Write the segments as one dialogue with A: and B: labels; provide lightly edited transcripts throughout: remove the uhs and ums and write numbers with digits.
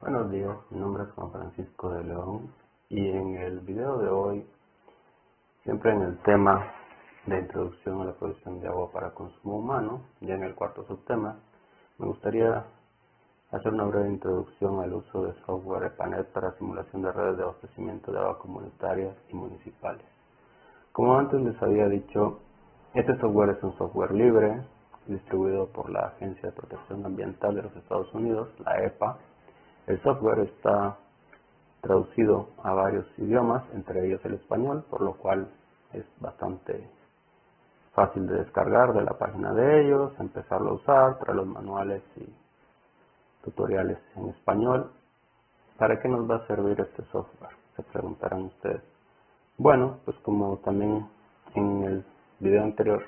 A: Buenos días, mi nombre es Juan Francisco de León y en el video de hoy, siempre en el tema de introducción a la producción de agua para consumo humano, ya en el cuarto subtema, me gustaría hacer una breve introducción al uso de software EPANET para simulación de redes de abastecimiento de agua comunitarias y municipales. Como antes les había dicho, este software es un software libre, distribuido por la Agencia de Protección Ambiental de los Estados Unidos, la EPA. El software está traducido a varios idiomas, entre ellos el español, por lo cual es bastante fácil de descargar de la página de ellos, empezarlo a usar, trae los manuales y tutoriales en español. ¿Para qué nos va a servir este software? Se preguntarán ustedes. Bueno, pues como también en el video anterior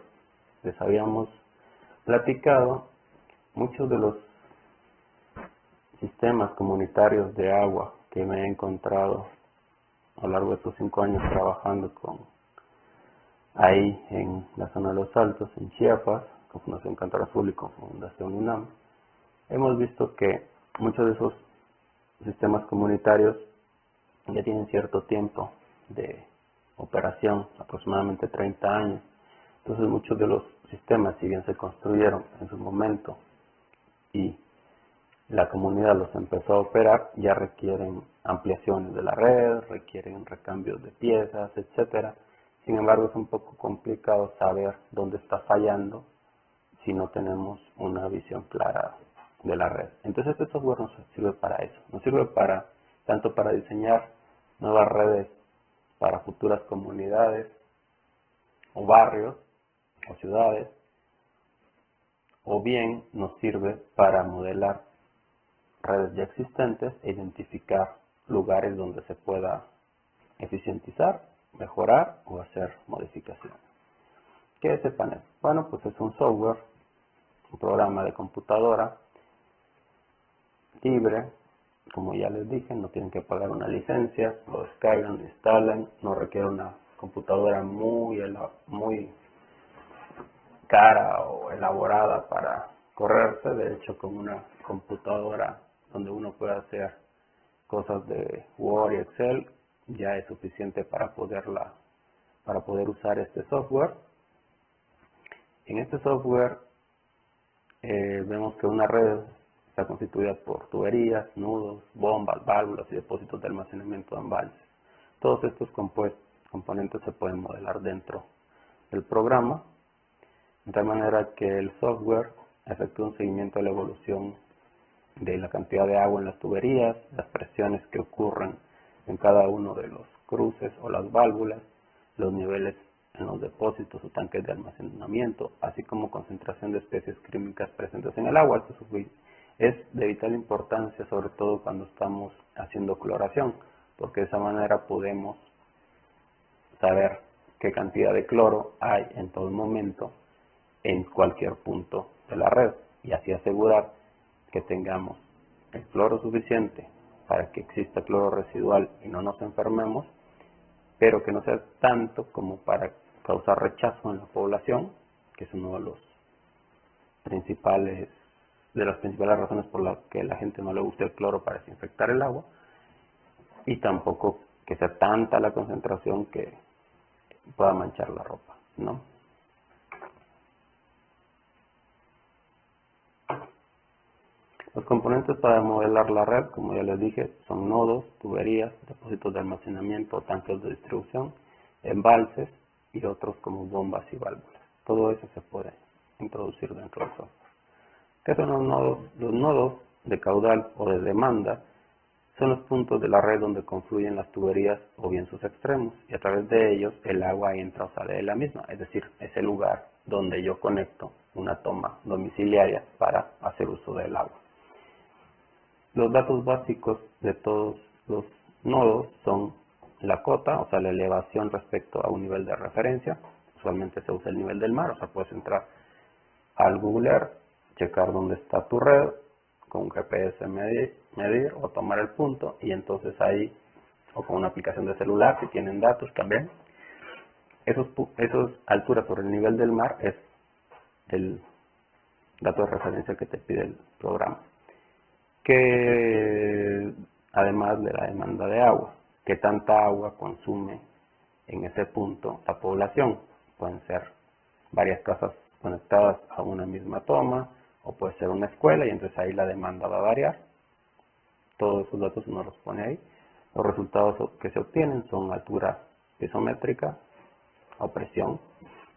A: les habíamos platicado, muchos de los sistemas comunitarios de agua que me he encontrado a lo largo de estos 5 años trabajando ahí en la zona de los Altos, en Chiapas, con Fundación Cantar Azul y con Fundación UNAM, hemos visto que muchos de esos sistemas comunitarios ya tienen cierto tiempo de operación, aproximadamente 30 años. Entonces muchos de los sistemas, si bien se construyeron en su momento y la comunidad los empezó a operar, ya requieren ampliaciones de la red, requieren recambios de piezas, etcétera. Sin embargo, es un poco complicado saber dónde está fallando si no tenemos una visión clara de la red. Entonces, este software nos sirve para eso. Nos sirve tanto para diseñar nuevas redes para futuras comunidades o barrios o ciudades, o bien nos sirve para modelar redes ya existentes e identificar lugares donde se pueda eficientizar, mejorar o hacer modificaciones. ¿Qué es EPANET? Bueno, pues es un software, un programa de computadora libre, como ya les dije, no tienen que pagar una licencia, lo descargan, lo instalan, no requiere una computadora muy cara o elaborada para correrse. De hecho, con una computadora donde uno puede hacer cosas de Word y Excel ya es suficiente para poder usar este software. En este software vemos que una red está constituida por tuberías, nudos, bombas, válvulas y depósitos de almacenamiento de embalses. Todos estos componentes se pueden modelar dentro del programa, de tal manera que el software efectúa un seguimiento de la evolución de la cantidad de agua en las tuberías, las presiones que ocurren en cada uno de los cruces o las válvulas, los niveles en los depósitos o tanques de almacenamiento, así como concentración de especies químicas presentes en el agua. Esto es de vital importancia, sobre todo cuando estamos haciendo cloración, porque de esa manera podemos saber qué cantidad de cloro hay en todo momento en cualquier punto de la red y así asegurar que tengamos el cloro suficiente para que exista cloro residual y no nos enfermemos, pero que no sea tanto como para causar rechazo en la población, que es uno de las principales razones por las que la gente no le gusta el cloro para desinfectar el agua, y tampoco que sea tanta la concentración que pueda manchar la ropa, ¿no? Los componentes para modelar la red, como ya les dije, son nodos, tuberías, depósitos de almacenamiento, tanques de distribución, embalses y otros como bombas y válvulas. Todo eso se puede introducir dentro del software. ¿Qué son los nodos? Los nodos de caudal o de demanda son los puntos de la red donde confluyen las tuberías o bien sus extremos, y a través de ellos el agua entra o sale de la misma, es decir, es el lugar donde yo conecto una toma domiciliaria para hacer uso del agua. Los datos básicos de todos los nodos son la cota, o sea, la elevación respecto a un nivel de referencia. Usualmente se usa el nivel del mar, o sea, puedes entrar al Google Earth, checar dónde está tu red, con un GPS medir o tomar el punto, y entonces ahí, o con una aplicación de celular, si tienen datos también, esas alturas sobre el nivel del mar es el dato de referencia que te pide el programa. que además de la demanda de agua, ¿qué tanta agua consume en ese punto la población? Pueden ser varias casas conectadas a una misma toma, o puede ser una escuela, y entonces ahí la demanda va a variar. Todos esos datos uno los pone ahí. Los resultados que se obtienen son altura piezométrica o presión,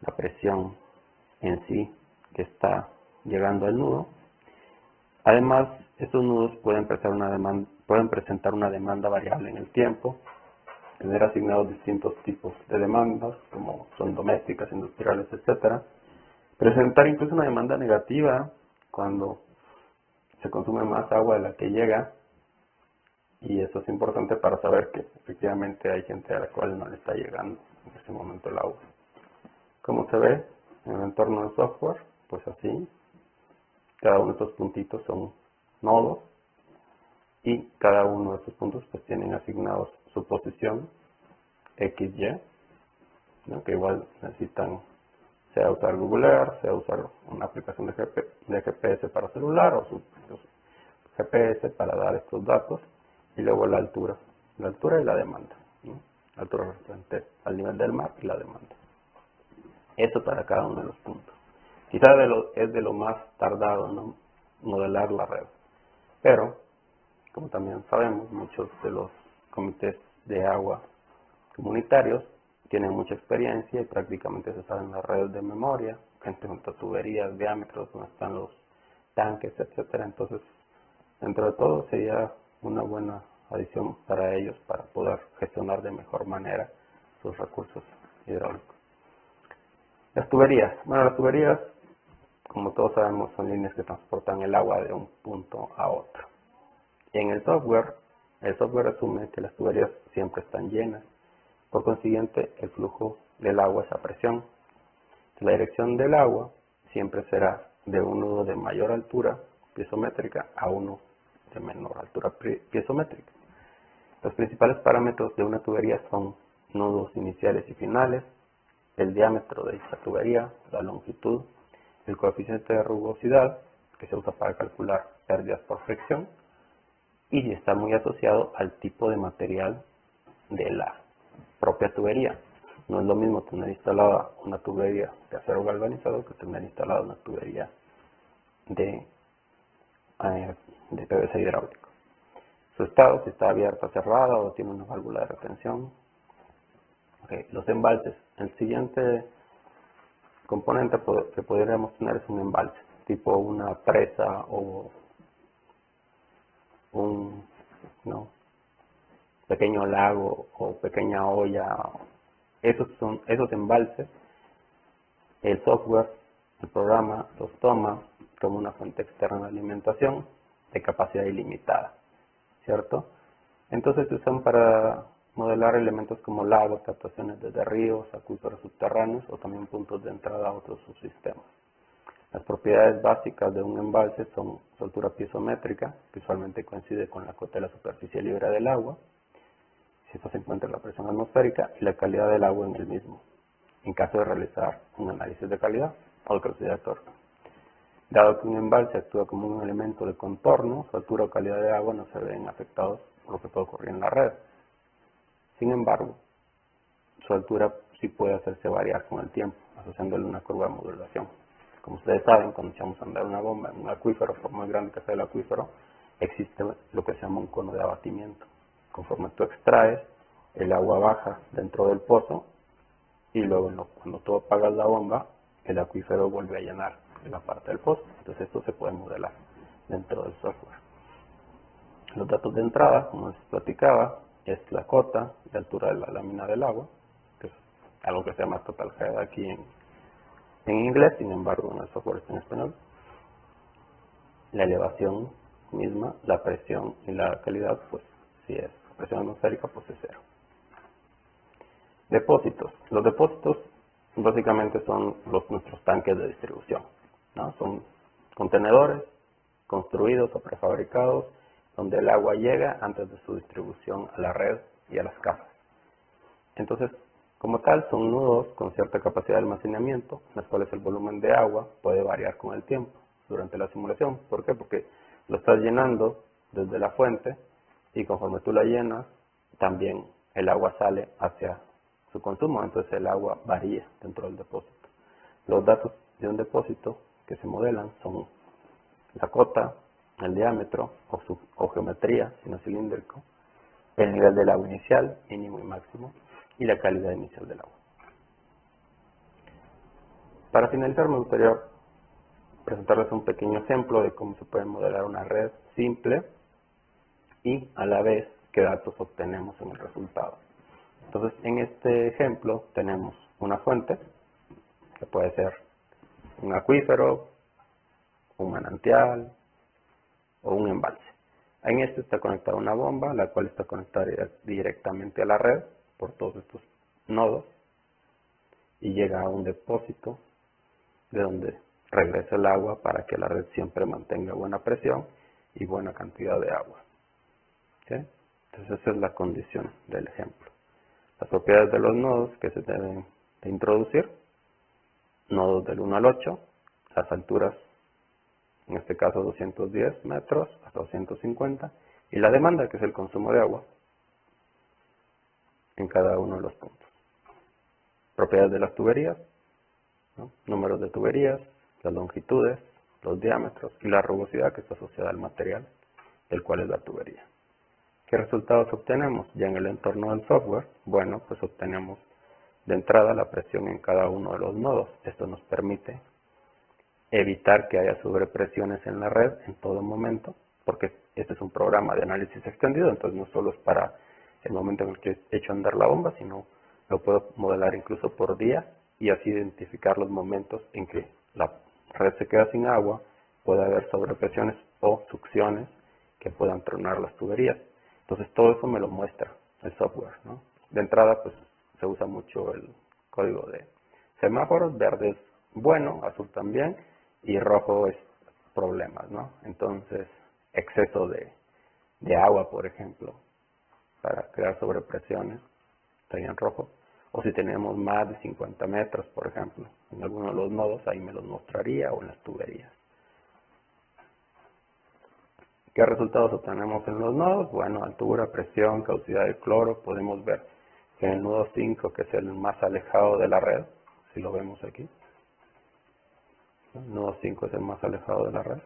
A: la presión en sí que está llegando al nudo. Además, estos nudos pueden presentar una demanda variable en el tiempo, tener asignados distintos tipos de demandas, como son domésticas, industriales, etcétera. Presentar incluso una demanda negativa cuando se consume más agua de la que llega, y eso es importante para saber que efectivamente hay gente a la cual no le está llegando en ese momento el agua. Como se ve en el entorno del software, pues así, cada uno de estos puntitos son nodos, y cada uno de estos puntos pues tienen asignados su posición XY, ¿no? Que igual necesitan sea usar Google Earth, sea usar una aplicación de GPS para celular, o su GPS para dar estos datos, y luego la altura y la demanda, ¿no? La altura referente al nivel del mar y la demanda. Eso para cada uno de los puntos. Quizás es de lo más tardado, ¿no?, modelar la red, pero como también sabemos, muchos de los comités de agua comunitarios tienen mucha experiencia y prácticamente se saben las redes de memoria, entre tuberías, diámetros, donde están los tanques, etcétera. Entonces, dentro de todo sería una buena adición para ellos para poder gestionar de mejor manera sus recursos hidráulicos. Las tuberías. Bueno, las tuberías, como todos sabemos, son líneas que transportan el agua de un punto a otro. En el software asume que las tuberías siempre están llenas. Por consiguiente, el flujo del agua es a presión. La dirección del agua siempre será de un nudo de mayor altura piezométrica a uno de menor altura piezométrica. Los principales parámetros de una tubería son nudos iniciales y finales, el diámetro de dicha tubería, la longitud, el coeficiente de rugosidad, que se usa para calcular pérdidas por fricción, y está muy asociado al tipo de material de la propia tubería. No es lo mismo tener instalada una tubería de acero galvanizado que tener instalada una tubería de PVC hidráulico. Su estado, si está abierta, cerrada o tiene una válvula de retención. Los embalses. El siguiente componente que podríamos tener es un embalse, tipo una presa o un pequeño lago o pequeña olla. Esos embalses. El software, el programa, los toma como una fuente externa de alimentación de capacidad ilimitada, ¿cierto? Entonces se usan para modelar elementos como lagos, captaciones desde ríos, acuíferos subterráneos o también puntos de entrada a otros subsistemas. Las propiedades básicas de un embalse son su altura piezométrica, que usualmente coincide con la cota de la superficie libre del agua, si esto se encuentra en la presión atmosférica, y la calidad del agua en el mismo, en caso de realizar un análisis de calidad o de capacidad de torque. Dado que un embalse actúa como un elemento de contorno, su altura o calidad de agua no se ven afectados por lo que puede ocurrir en la red. Sin embargo, su altura sí puede hacerse variar con el tiempo, asociándole una curva de modulación. Como ustedes saben, cuando echamos a andar una bomba en un acuífero, por más grande que sea el acuífero, existe lo que se llama un cono de abatimiento. Conforme tú extraes, el agua baja dentro del pozo y luego cuando tú apagas la bomba, el acuífero vuelve a llenar la parte del pozo. Entonces esto se puede modelar dentro del software. Los datos de entrada, como les platicaba, es la cota de altura de la lámina del agua, que es algo que se llama total head aquí en inglés, sin embargo en el software está en español. La elevación misma, la presión y la calidad, pues si es presión atmosférica, pues es cero. Depósitos. Los depósitos básicamente son nuestros tanques de distribución, ¿no? Son contenedores construidos o prefabricados donde el agua llega antes de su distribución a la red y a las casas. Entonces, como tal, son nudos con cierta capacidad de almacenamiento, en las cuales el volumen de agua puede variar con el tiempo durante la simulación. ¿Por qué? Porque lo estás llenando desde la fuente y conforme tú la llenas, también el agua sale hacia su consumo, entonces el agua varía dentro del depósito. Los datos de un depósito que se modelan son la cota, el diámetro o geometría, si no es cilíndrico, el nivel del agua inicial, mínimo y máximo, y la calidad inicial del agua. Para finalizar, me gustaría presentarles un pequeño ejemplo de cómo se puede modelar una red simple y a la vez qué datos obtenemos en el resultado. Entonces, en este ejemplo tenemos una fuente, que puede ser un acuífero, un manantial o un embalse. En este está conectada una bomba, la cual está conectada directamente a la red por todos estos nodos y llega a un depósito de donde regresa el agua para que la red siempre mantenga buena presión y buena cantidad de agua. ¿Sí? Entonces esa es la condición del ejemplo. Las propiedades de los nodos que se deben de introducir: nodos del 1 al 8, las alturas, en este caso 210 metros hasta 250, y la demanda, que es el consumo de agua en cada uno de los puntos. Propiedades de las tuberías, ¿no? Números de tuberías, las longitudes, los diámetros y la rugosidad que está asociada al material del cual es la tubería. ¿Qué resultados obtenemos? Ya en el entorno del software, bueno, pues obtenemos de entrada la presión en cada uno de los nodos. Esto nos permite evitar que haya sobrepresiones en la red en todo momento, porque este es un programa de análisis extendido, entonces no solo es para el momento en el que he hecho andar la bomba, sino lo puedo modelar incluso por día y así identificar los momentos en que la red se queda sin agua, puede haber sobrepresiones o succiones que puedan tronar las tuberías. Entonces todo eso me lo muestra el software, ¿no? De entrada pues se usa mucho el código de semáforos: verde es bueno, azul también y rojo es problemas, ¿no? Entonces exceso de agua, por ejemplo, para crear sobrepresiones estaría en rojo, o si tenemos más de 50 metros, por ejemplo, en alguno de los nodos, ahí me los mostraría, o en las tuberías. ¿Qué resultados obtenemos en los nodos? Bueno, altura, presión, caducidad del cloro. Podemos ver que en el nodo 5, que es el más alejado de la red, si lo vemos aquí, el nodo 5 es el más alejado de la red,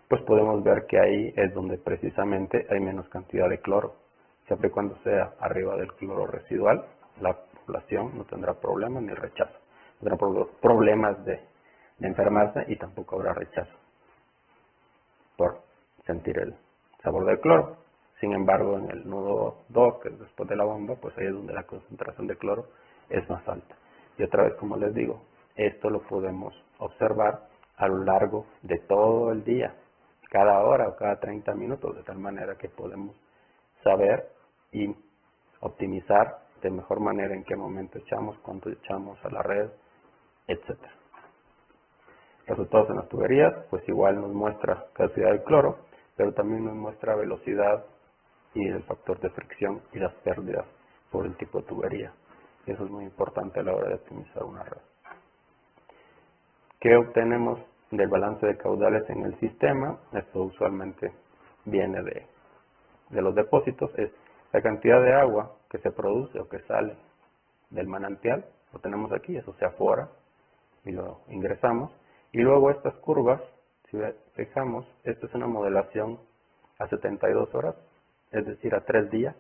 A: pues podemos ver que ahí es donde precisamente hay menos cantidad de cloro. Siempre y cuando sea arriba del cloro residual, la población no tendrá problemas ni rechazo. No tendrá problemas de enfermarse y tampoco habrá rechazo por sentir el sabor del cloro. Sin embargo, en el nodo 2, que es después de la bomba, pues ahí es donde la concentración de cloro es más alta. Y otra vez, como les digo, esto lo podemos observar a lo largo de todo el día, cada hora o cada 30 minutos, de tal manera que podemos saber y optimizar de mejor manera en qué momento echamos, cuánto echamos a la red, etc. Resultados en las tuberías, pues igual nos muestra caducidad del cloro, pero también nos muestra velocidad y el factor de fricción y las pérdidas por el tipo de tubería. Y eso es muy importante a la hora de optimizar una red. ¿Qué obtenemos del balance de caudales en el sistema? Esto usualmente viene de los depósitos. Es la cantidad de agua que se produce o que sale del manantial. Lo tenemos aquí, eso se afora y lo ingresamos. Y luego estas curvas, si fijamos, esta es una modelación a 72 horas, es decir, a 3 días,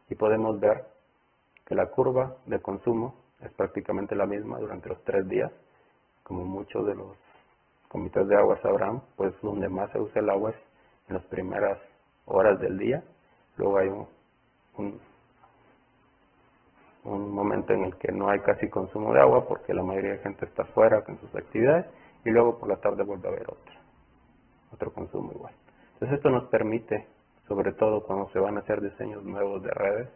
A: y podemos ver que la curva de consumo es prácticamente la misma durante los 3 días. Como muchos de los comités de agua sabrán, pues donde más se usa el agua es en las primeras horas del día. Luego hay un momento en el que no hay casi consumo de agua porque la mayoría de gente está fuera con sus actividades, y luego por la tarde vuelve a haber otro consumo igual. Entonces esto nos permite, sobre todo cuando se van a hacer diseños nuevos de redes,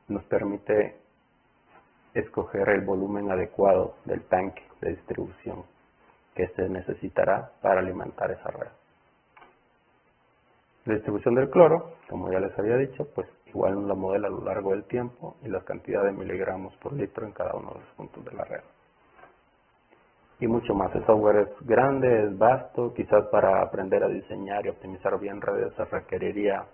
A: nos permite escoger el volumen adecuado del tanque de distribución que se necesitará para alimentar esa red. La distribución del cloro, como ya les había dicho, pues igual nos la modela a lo largo del tiempo y la cantidad de miligramos por litro en cada uno de los puntos de la red. y mucho más. El software es grande, es vasto, quizás para aprender a diseñar y optimizar bien redes se requeriría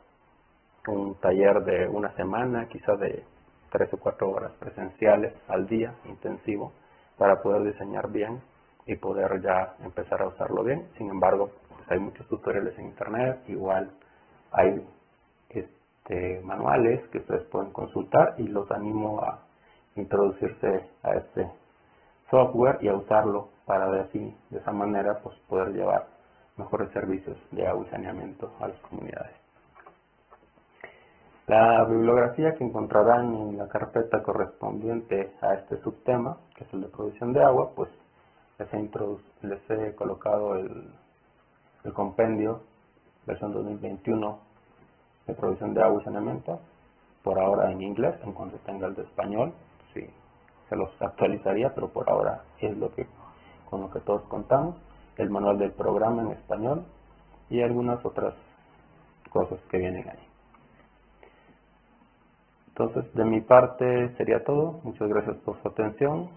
A: un taller de una semana, quizás de 3 o 4 horas presenciales al día, intensivo, para poder diseñar bien y poder ya empezar a usarlo bien. Sin embargo, pues hay muchos tutoriales en internet, igual hay manuales que ustedes pueden consultar y los animo a introducirse a este software y a usarlo para de esa manera pues poder llevar mejores servicios de agua y saneamiento a las comunidades. La bibliografía que encontrarán en la carpeta correspondiente a este subtema, que es el de provisión de agua, pues les he colocado el compendio versión 2021 de provisión de agua y saneamiento, por ahora en inglés. En cuanto tenga el de español, sí, se los actualizaría, pero por ahora es con lo que todos contamos. El manual del programa en español y algunas otras cosas que vienen ahí. Entonces, de mi parte sería todo. Muchas gracias por su atención.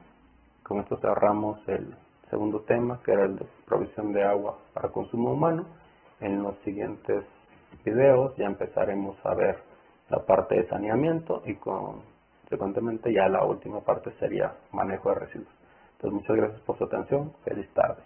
A: Con esto cerramos el segundo tema, que era el de provisión de agua para consumo humano. En los siguientes videos ya empezaremos a ver la parte de saneamiento y consecuentemente ya la última parte sería manejo de residuos. Entonces, muchas gracias por su atención. Feliz tarde.